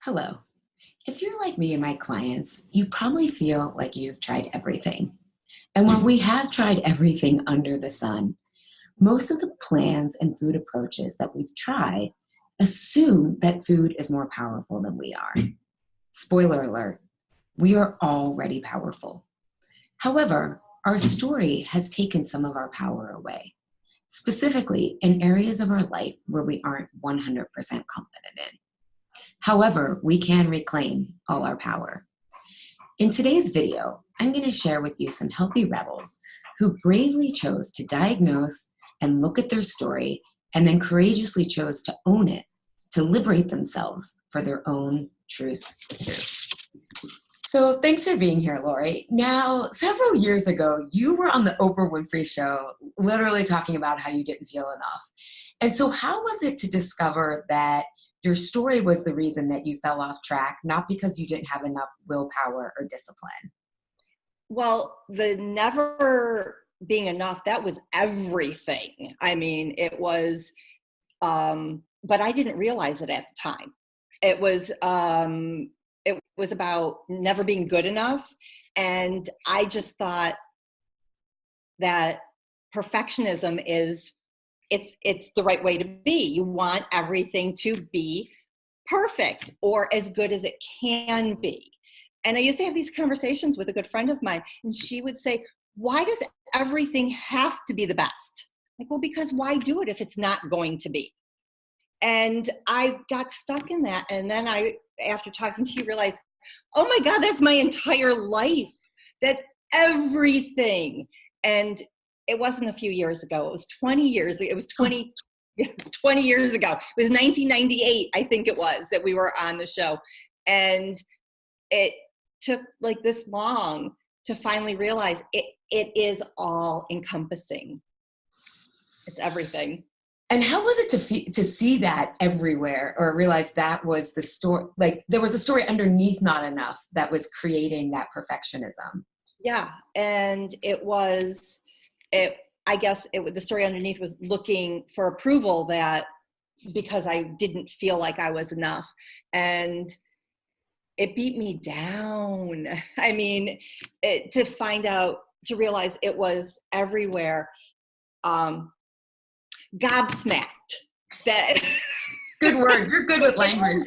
Hello. If you're like me and my clients, you probably feel like you've tried everything. And while we have tried everything under the sun, most of the plans and food approaches that we've tried assume that food is more powerful than we are. Spoiler alert, we are already powerful. However, our story has taken some of our power away, specifically in areas of our life where we aren't 100% confident in. However, we can reclaim all our power. In today's video, I'm going to share with you some healthy rebels who bravely chose to diagnose and look at their story and then courageously chose to own it, to liberate themselves for their own truce with food. So thanks for being here, Laurie. Now, several years ago, you were on the Oprah Winfrey Show, literally talking about how you didn't feel enough. And so how was it to discover that your story was the reason that you fell off track, not because you didn't have enough willpower or discipline? Well, the never being enough, that was everything. I mean, it was, but I didn't realize it at the time. It was about never being good enough. And I just thought that perfectionism it's the right way to be. You want everything to be perfect or as good as it can be. And I used to have these conversations with a good friend of mine, and she would say, why does everything have to be the best? Like, well, because why do it if it's not going to be? And I got stuck in that. And then after talking to you, realized, oh my God, that's my entire life. That's everything. And it wasn't a few years ago. It was 20 years. It was 20 years ago. It was 1998, I think it was, that we were on the show. And it took like this long to finally realize it is all encompassing. It's everything. And how was it to see that everywhere, or realize that was the story, like there was a story underneath Not Enough that was creating that perfectionism? Yeah. And the story underneath was looking for approval, that because I didn't feel like I was enough. And it beat me down. I mean, to realize it was everywhere. Gobsmacked. That Good word. You're good with language.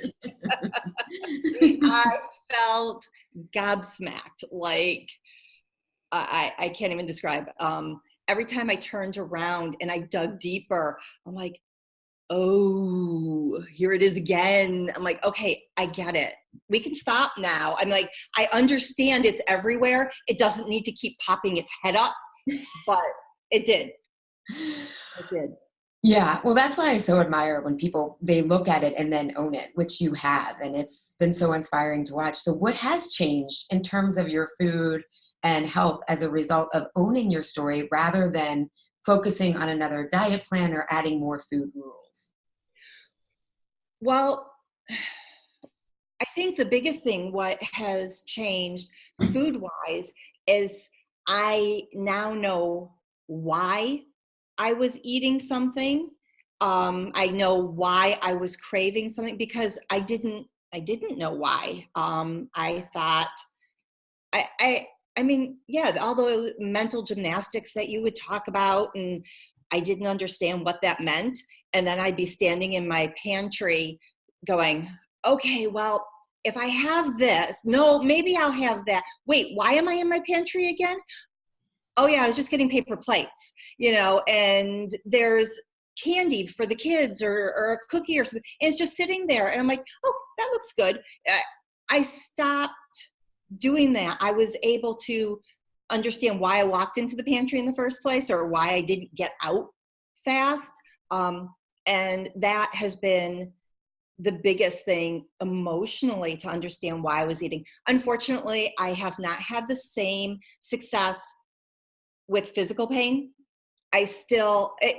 I felt gobsmacked. Like I can't even describe. Every time I turned around and I dug deeper, I'm like, oh, here it is again. I'm like, okay, I get it. We can stop now. I'm like, I understand it's everywhere. It doesn't need to keep popping its head up, but it did. It did. Yeah, well, that's why I so admire when people, they look at it and then own it, which you have, and it's been so inspiring to watch. So what has changed in terms of your food and health as a result of owning your story rather than focusing on another diet plan or adding more food rules? Well, I think the biggest thing, what has changed food-wise, is I now know why I was eating something. I know why I was craving something, because I didn't know why. I thought, I mean, yeah, all the mental gymnastics that you would talk about, and I didn't understand what that meant. And then I'd be standing in my pantry going, okay, well, if I have this, no, maybe I'll have that. Wait, why am I in my pantry again? Oh yeah, I was just getting paper plates, and there's candy for the kids or a cookie or something. And it's just sitting there. And I'm like, oh, that looks good. I stopped doing that. I was able to understand why I walked into the pantry in the first place, or why I didn't get out fast. And that has been the biggest thing emotionally, to understand why I was eating. Unfortunately, I have not had the same success with physical pain.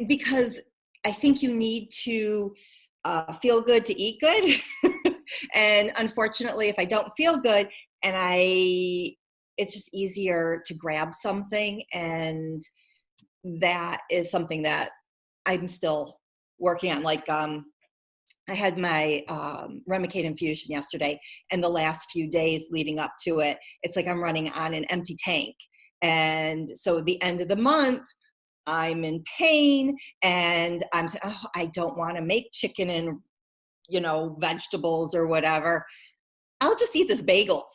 Because I think you need to feel good to eat good. And unfortunately, if I don't feel good, it's just easier to grab something. And that is something that I'm still working on. Like I had my Remicade infusion yesterday, and the last few days leading up to it, it's like I'm running on an empty tank. And so at the end of the month, I'm in pain, and I'm saying, oh, I don't want to make chicken and, vegetables or whatever. I'll just eat this bagel,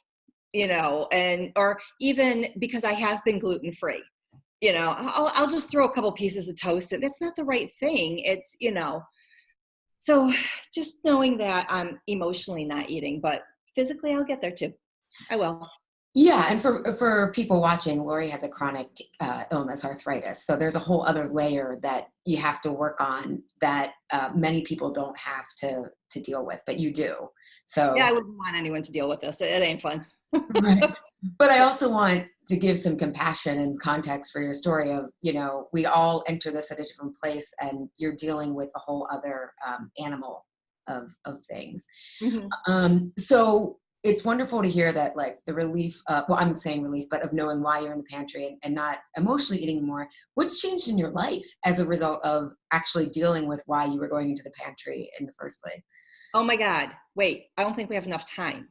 and or even because I have been gluten-free, I'll just throw a couple pieces of toast in. That's not the right thing. It's, so just knowing that I'm emotionally not eating, but physically I'll get there too. I will. Yeah, and for people watching, Laurie has a chronic illness, arthritis. So there's a whole other layer that you have to work on that many people don't have to deal with, but you do. So yeah, I wouldn't want anyone to deal with this. It ain't fun. Right. But I also want to give some compassion and context for your story of, we all enter this at a different place, and you're dealing with a whole other animal of things. Mm-hmm. So it's wonderful to hear that, like, the relief, I'm saying relief, but of knowing why you're in the pantry and not emotionally eating anymore. What's changed in your life as a result of actually dealing with why you were going into the pantry in the first place? Oh my God. Wait, I don't think we have enough time.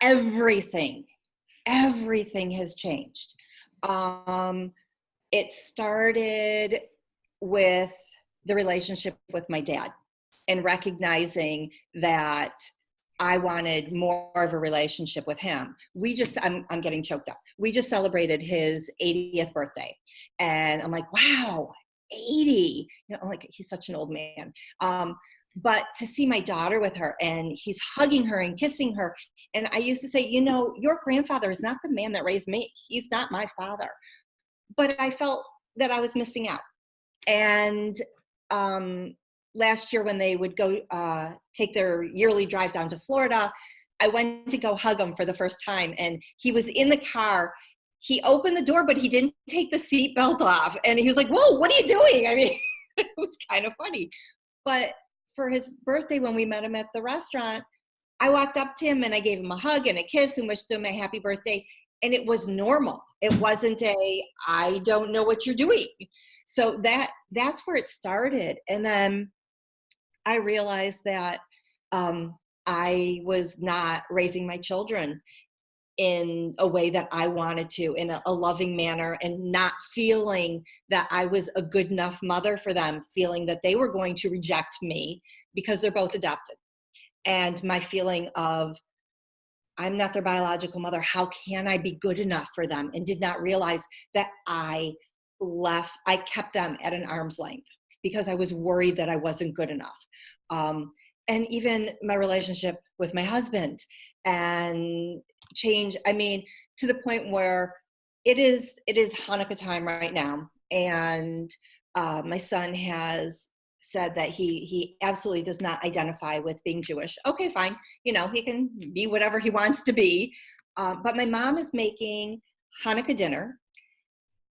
Everything has changed. It started with the relationship with my dad and recognizing that I wanted more of a relationship with him. I'm getting choked up. We just celebrated his 80th birthday, and I'm like, wow, 80. I'm like, he's such an old man. But to see my daughter with her, and he's hugging her and kissing her. And I used to say, your grandfather is not the man that raised me. He's not my father. But I felt that I was missing out. And last year when they would go take their yearly drive down to Florida, I went to go hug him for the first time. And he was in the car. He opened the door, but he didn't take the seatbelt off. And he was like, whoa, what are you doing? I mean, it was kind of funny. But for his birthday, when we met him at the restaurant, I walked up to him and I gave him a hug and a kiss and wished him a happy birthday. And it was normal. It wasn't I don't know what you're doing. So that's where it started. And then I realized that I was not raising my children in a way that I wanted to, in a loving manner, and not feeling that I was a good enough mother for them, feeling that they were going to reject me because they're both adopted. And my feeling of, I'm not their biological mother. How can I be good enough for them? And did not realize that I kept them at an arm's length because I was worried that I wasn't good enough. And even my relationship with my husband and change, to the point where it is Hanukkah time right now. And my son has said that he absolutely does not identify with being Jewish. Okay, fine. He can be whatever he wants to be. But my mom is making Hanukkah dinner.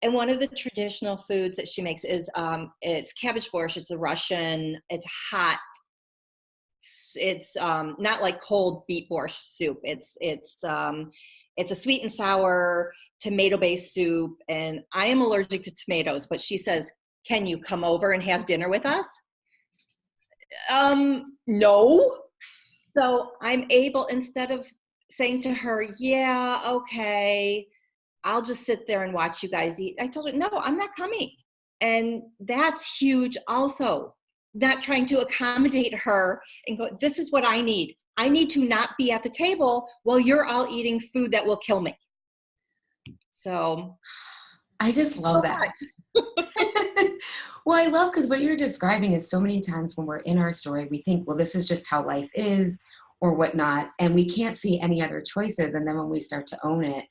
And one of the traditional foods that she makes is it's cabbage borscht. It's a Russian, it's hot. It's not like cold beet borscht soup. It's a sweet and sour tomato-based soup. And I am allergic to tomatoes, but she says, can you come over and have dinner with us? No. So I'm able, instead of saying to her, yeah, okay, I'll just sit there and watch you guys eat, I told her, no, I'm not coming. And that's huge also. Not trying to accommodate her and go, this is what I need. I need to not be at the table while you're all eating food that will kill me. So I just love that. Well, I love, because what you're describing is so many times when we're in our story, we think, well, this is just how life is or whatnot, and we can't see any other choices. And then when we start to own it,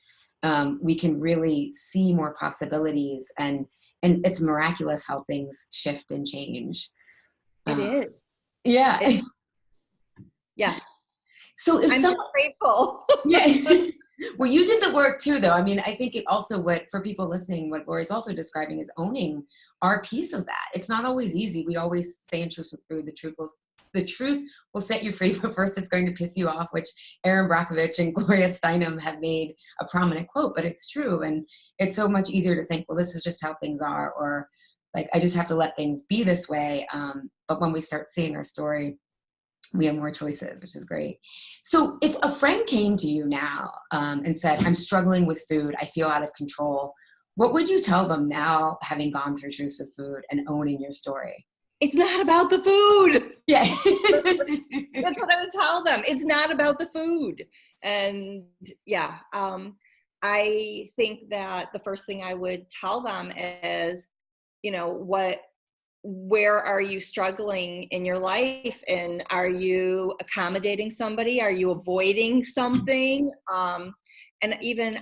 we can really see more possibilities, and it's miraculous how things shift and change. It is. Yeah. Yeah. So if I'm grateful. Yeah. Well, you did the work too, though. I think it also, for people listening, what Laurie's also describing is owning our piece of that. It's not always easy. We always say in Truce With Food, the truth will set you free, but first it's going to piss you off, which Erin Brockovich and Gloria Steinem have made a prominent quote, but it's true. And it's so much easier to think, well, this is just how things are, or Like, I just have to let things be this way. But when we start seeing our story, we have more choices, which is great. So if a friend came to you now and said, I'm struggling with food, I feel out of control, what would you tell them now, having gone through Truce with Food and owning your story? It's not about the food. Yeah. That's what I would tell them. It's not about the food. And yeah, I think that the first thing I would tell them is, where are you struggling in your life? And are you accommodating somebody? Are you avoiding something? And even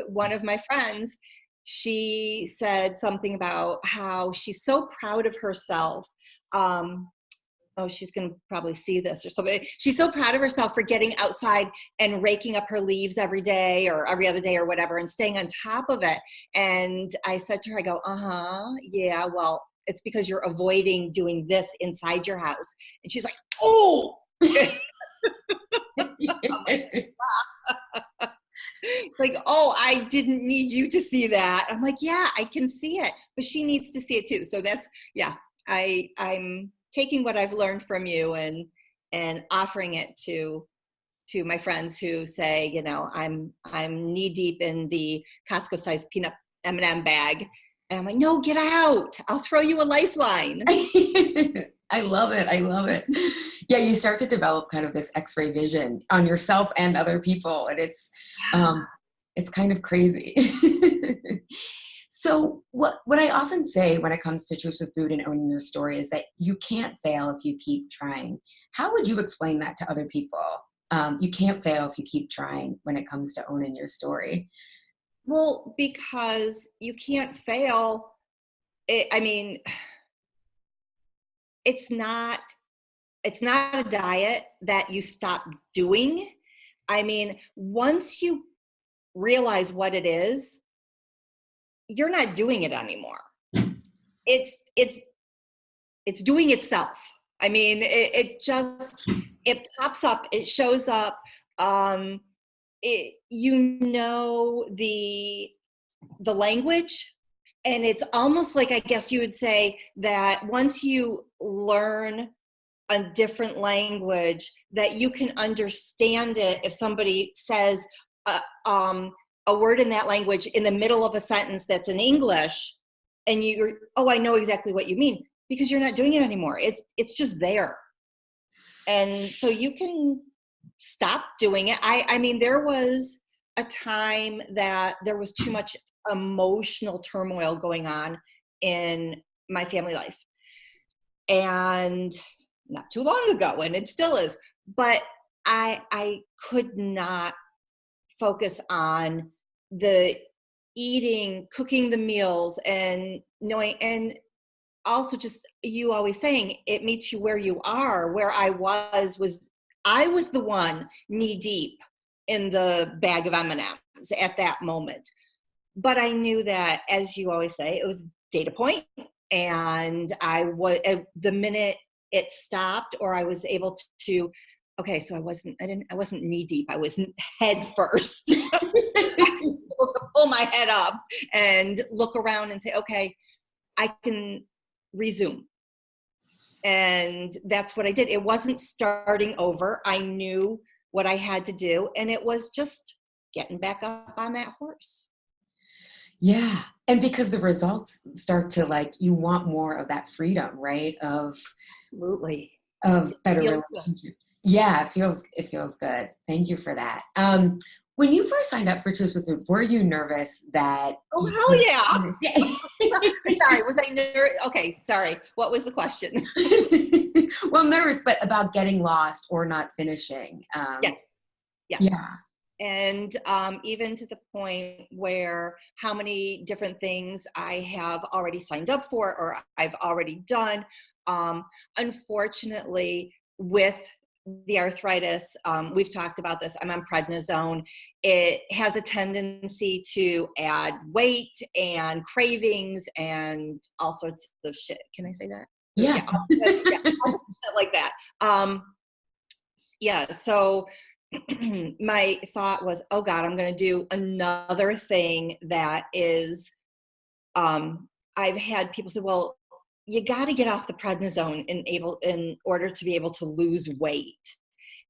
one of my friends, she said something about how she's so proud of herself. Oh, she's going to probably see this or something. She's so proud of herself for getting outside and raking up her leaves every day or every other day or whatever and staying on top of it. And I said to her, I go, yeah, well, it's because you're avoiding doing this inside your house. And she's like, oh. It's like, oh, I didn't need you to see that. I'm like, yeah, I can see it, but she needs to see it too. So that's, yeah, I'm taking what I've learned from you and offering it to my friends who say, I'm knee deep in the Costco sized peanut M&M bag. And I'm like, no, get out. I'll throw you a lifeline. I love it. I love it. Yeah, you start to develop kind of this X-ray vision on yourself and other people. And it's kind of crazy. So what I often say when it comes to Truce with Food and owning your story is that you can't fail if you keep trying. How would you explain that to other people? You can't fail if you keep trying when it comes to owning your story. Well, because you can't fail. It's not a diet that you stop doing. Once you realize what it is, you're not doing it anymore. It's doing itself. It pops up, it shows up. The language, and it's almost like, I guess you would say that once you learn a different language, that you can understand it if somebody says a word in that language in the middle of a sentence that's in English, and I know exactly what you mean, because you're not doing it anymore. It's just there. And so you can stop doing it. There was a time that there was too much emotional turmoil going on in my family life. And not too long ago, and it still is, but I could not focus on the eating, cooking the meals, and knowing, and also just you always saying it meets you where you are. Where I was the one knee deep in the bag of M&Ms at that moment. But I knew that, as you always say, it was data point, and the minute it stopped, or I was able to, okay, so I wasn't knee deep. I was head first. I was able to pull my head up and look around and say, okay, I can resume. And that's what I did. It wasn't starting over. I knew what I had to do, and it was just getting back up on that horse. Yeah. And because the results start to, you want more of that freedom, right? Absolutely. Of better relationships. Good. Yeah, it feels good. Thank you for that. When you first signed up for Truce with Food, were you nervous that? Oh, hell yeah. Sorry, was I nervous? Okay, sorry. What was the question? Well, nervous, but about getting lost or not finishing. Yes. Yeah. And even to the point where how many different things I have already signed up for or I've already done. Unfortunately, with the arthritis, we've talked about this, I'm on prednisone. It has a tendency to add weight and cravings and all sorts of shit. Can I say that? Yeah. All sorts of shit like that. So my thought was, oh God, I'm going to do another thing that is, I've had people say, well, you got to get off the prednisone in order to be able to lose weight.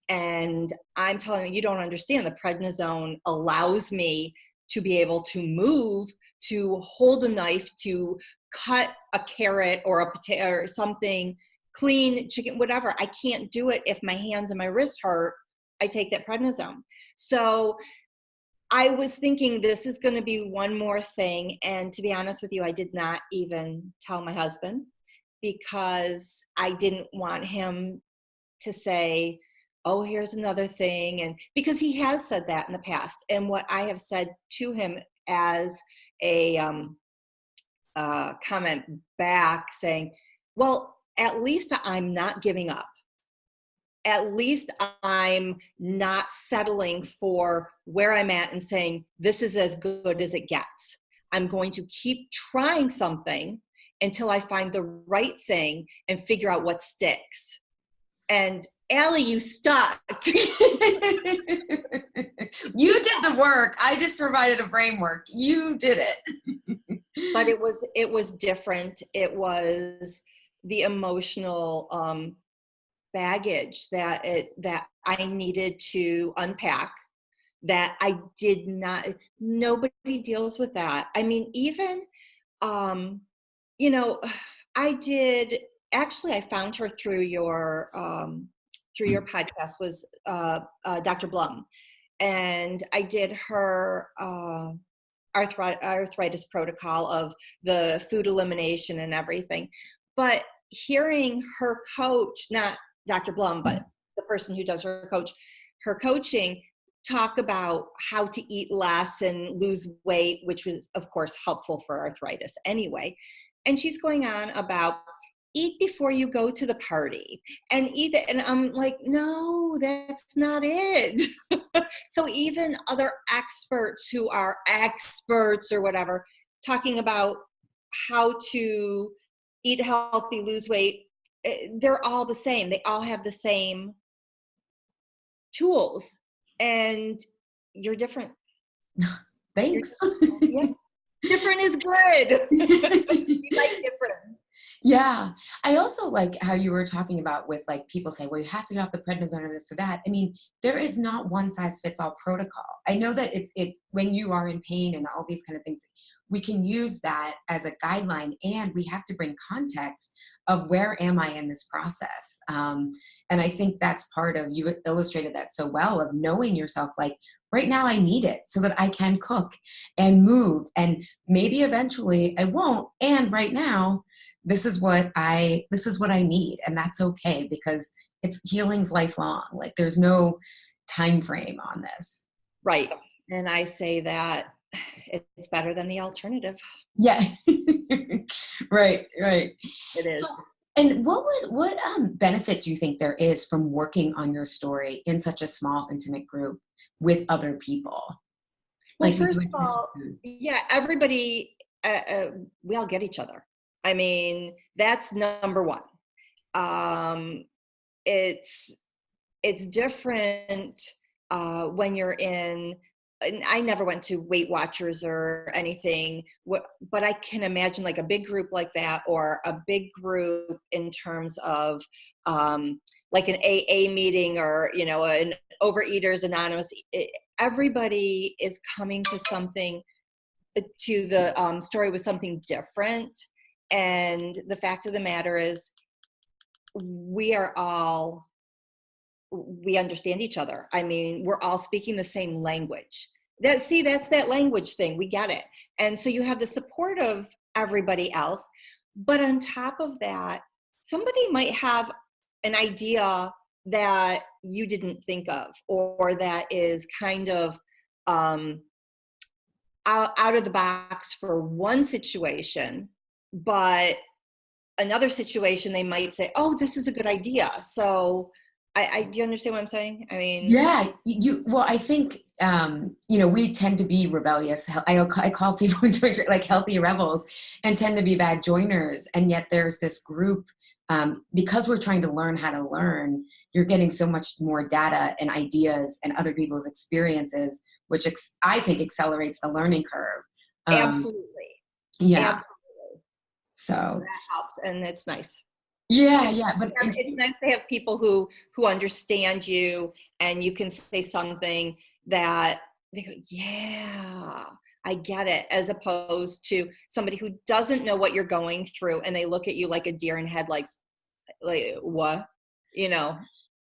And I'm telling you, you don't understand. The prednisone allows me to be able to move, to hold a knife, to cut a carrot or a potato or something, clean chicken, whatever. I can't do it if my hands and my wrists hurt. I take that prednisone. So I was thinking this is going to be one more thing. And to be honest with you, I did not even tell my husband because I didn't want him to say, oh, here's another thing. And because he has said that in the past. And what I have said to him as a comment back saying, well, at least I'm not giving up. At least I'm not settling for where I'm at and saying, this is as good as it gets. I'm going to keep trying something until I find the right thing and figure out what sticks. And Allie, you stuck. You did the work. I just provided a framework. You did it. But it was different. It was the emotional baggage that I needed to unpack, that I did not. Nobody deals with that. I mean, even I did. Actually, I found her through your podcast, was Dr. Blum, and I did her arthritis protocol of the food elimination and everything. But hearing her coach, not Dr. Blum, but the person who does her coaching, talk about how to eat less and lose weight, which was, of course, helpful for arthritis anyway. And she's going on about eat before you go to the party and eat it. And I'm like, no, that's not it. So even other experts who are experts or whatever, talking about how to eat healthy, lose weight, they're all the same. They all have the same tools, and you're different. Thanks. Yeah. Different is good. We like different. Yeah. I also like how you were talking about with like people say, well, you have to get off the prednisone or this or that. I mean, there is not one size fits all protocol. I know that it when you are in pain and all these kind of things, we can use that as a guideline, and we have to bring context of where am I in this process. And I think that's part of, you illustrated that so well, of knowing yourself, like right now I need it so that I can cook and move, and maybe eventually I won't. And right now, this is what I need. And that's okay, because healing's lifelong. Like there's no time frame on this. Right. And I say that it's better than the alternative. Yeah. Right. It is. So, and what benefit do you think there is from working on your story in such a small, intimate group with other people? Well, like, first of all, yeah, everybody, we all get each other. I mean, that's number one. It's different when you're in, and I never went to Weight Watchers or anything, but I can imagine like a big group like that, or a big group in terms of like an AA meeting, or, an Overeaters Anonymous. Everybody is coming to something, to the story with something different. And the fact of the matter is, we understand each other. I mean, we're all speaking the same language. That's that language thing. We get it. And so you have the support of everybody else. But on top of that, somebody might have an idea that you didn't think of, or that is kind of out of the box for one situation, but another situation they might say, oh, this is a good idea. So do you understand what I'm saying? I mean, yeah, well, I think, we tend to be rebellious. I call people like healthy rebels, and tend to be bad joiners. And yet there's this group, because we're trying to learn how to learn, you're getting so much more data and ideas and other people's experiences, which I think accelerates the learning curve. Absolutely. Yeah. Absolutely. So that helps, and it's nice. yeah, but It's nice to have people who understand you, and you can say something that they go, yeah, I get it, as opposed to somebody who doesn't know what you're going through, and they look at you like a deer in headlights, like what, you know.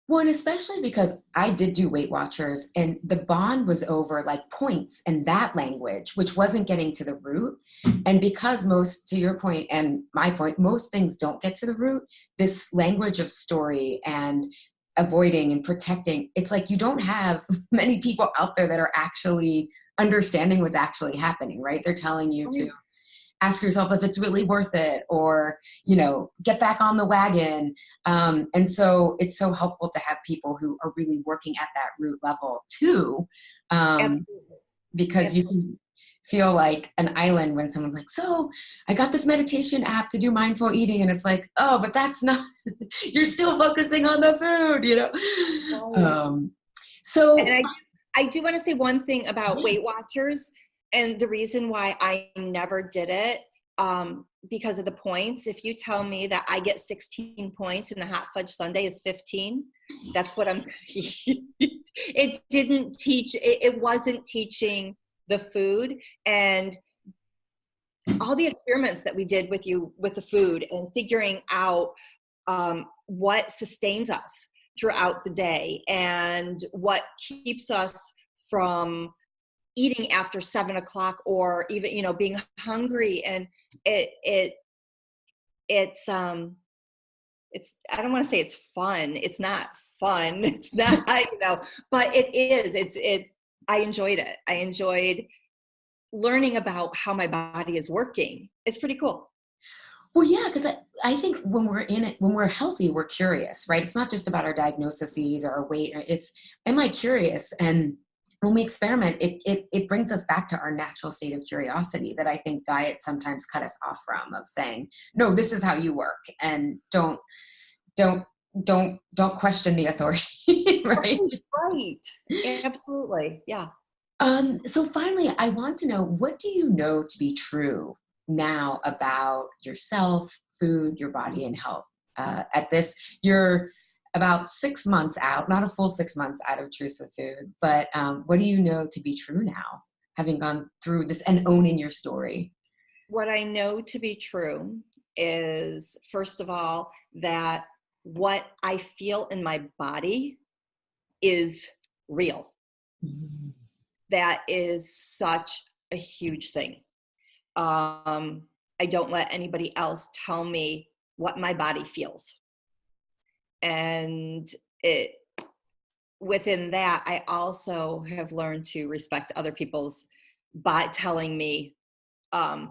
well, and especially because I did do Weight Watchers, and the bond was over like points and that language, which wasn't getting to the root. And because most, to your point and my point, most things don't get to the root, this language of story and avoiding and protecting, it's like you don't have many people out there that are actually understanding what's actually happening, right? They're telling you to ask yourself if it's really worth it, or, get back on the wagon. And so it's so helpful to have people who are really working at that root level too, because you can feel like an island when someone's like, so I got this meditation app to do mindful eating. And it's like, oh, but that's not, you're still focusing on the food, So and I do want to say one thing about Weight Watchers, and the reason why I never did it, because of the points. If you tell me that I get 16 points and the hot fudge sundae is 15, that's what I'm it didn't teach, it wasn't teaching the food, and all the experiments that we did with you with the food and figuring out what sustains us throughout the day and what keeps us from eating after 7 o'clock, or even, being hungry. And it's I don't want to say it's fun. It's not fun. It's not, but it is, I enjoyed it. I enjoyed learning about how my body is working. It's pretty cool. Well, yeah, because I think when we're in it, when we're healthy, we're curious, right? It's not just about our diagnoses or our weight. It's, am I curious? And when we experiment, it brings us back to our natural state of curiosity that I think diets sometimes cut us off from, of saying, no, this is how you work, and don't question the authority, right? Right. Absolutely. Yeah. So finally, I want to know, what do you know to be true now about yourself, food, your body, and health? At this, you're about 6 months out, not a full 6 months out of Truce With Food, but what do you know to be true now, having gone through this and owning your story? What I know to be true is, first of all, that what I feel in my body is real. Mm-hmm. That is such a huge thing. I don't let anybody else tell me what my body feels. And within that, I also have learned to respect other people's by telling me, going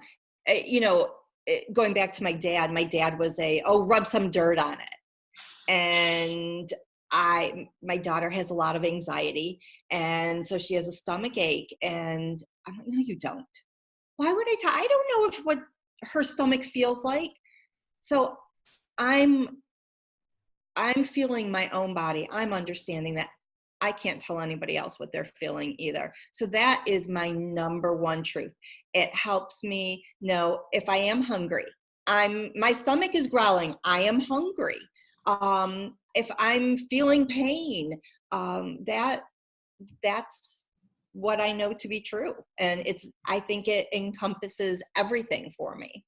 back to my dad was rub some dirt on it. And my daughter has a lot of anxiety, and so she has a stomach ache, and I'm like, no, you don't. Why would I don't know what her stomach feels like. So I'm feeling my own body. I'm understanding that I can't tell anybody else what they're feeling either. So that is my number one truth. It helps me know if I am hungry. My stomach is growling. I am hungry. If I'm feeling pain, that's what I know to be true. And I think it encompasses everything for me.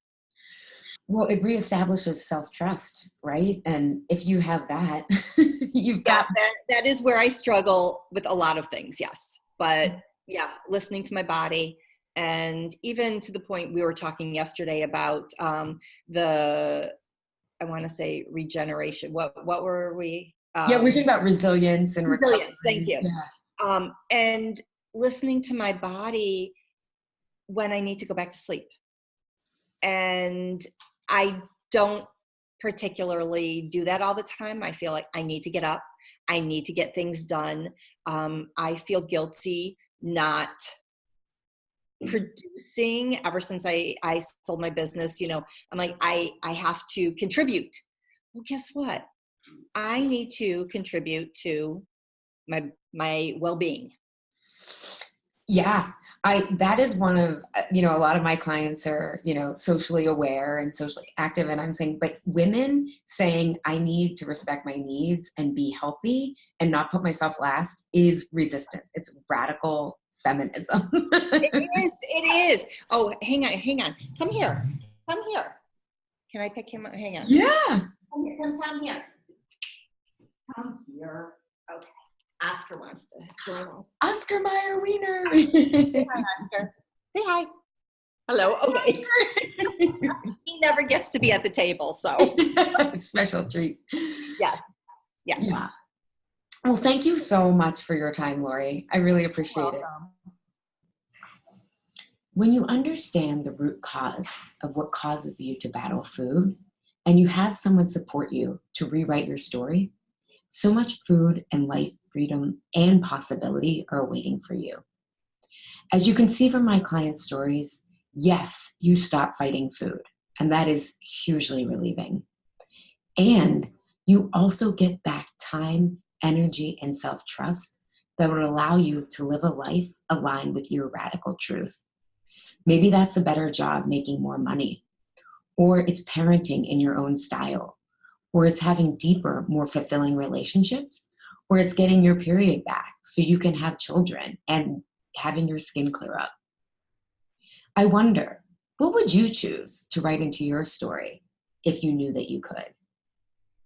Well, it reestablishes self-trust, right? And if you have that, you've Yes, got... that is where I struggle with a lot of things. Yes. But yeah, listening to my body, and even to the point we were talking yesterday about I want to say regeneration. What were we? Yeah, we're talking about resilience and Resilience. recovery. Thank you. Yeah. And listening to my body when I need to go back to sleep. And I don't particularly do that all the time. I feel like I need to get up. I need to get things done. I feel guilty not producing. Ever since I sold my business, I'm like, I have to contribute. Well, guess what? I need to contribute to my well-being. Yeah. That is one of, a lot of my clients are, socially aware and socially active. And I'm saying, but women saying I need to respect my needs and be healthy and not put myself last is resistance. It's radical feminism. It is. Oh, hang on. Come here. Can I pick him up? Hang on. Yeah. Come here. Come here. Come here. Okay. Oscar wants to join us. Oscar Mayer Wiener. Say hi, Oscar. Say hi. Hello. Okay. He never gets to be at the table, so. Special treat. Yes. Yeah. Well, thank you so much for your time, Laurie. I really appreciate it. When you understand the root cause of what causes you to battle food, and you have someone support you to rewrite your story, so much food and life freedom and possibility are waiting for you. As you can see from my clients' stories, yes, you stop fighting food, and that is hugely relieving. And you also get back time, energy, and self-trust that would allow you to live a life aligned with your radical truth. Maybe that's a better job making more money, or it's parenting in your own style, or it's having deeper, more fulfilling relationships, or it's getting your period back so you can have children and having your skin clear up. I wonder, what would you choose to write into your story if you knew that you could?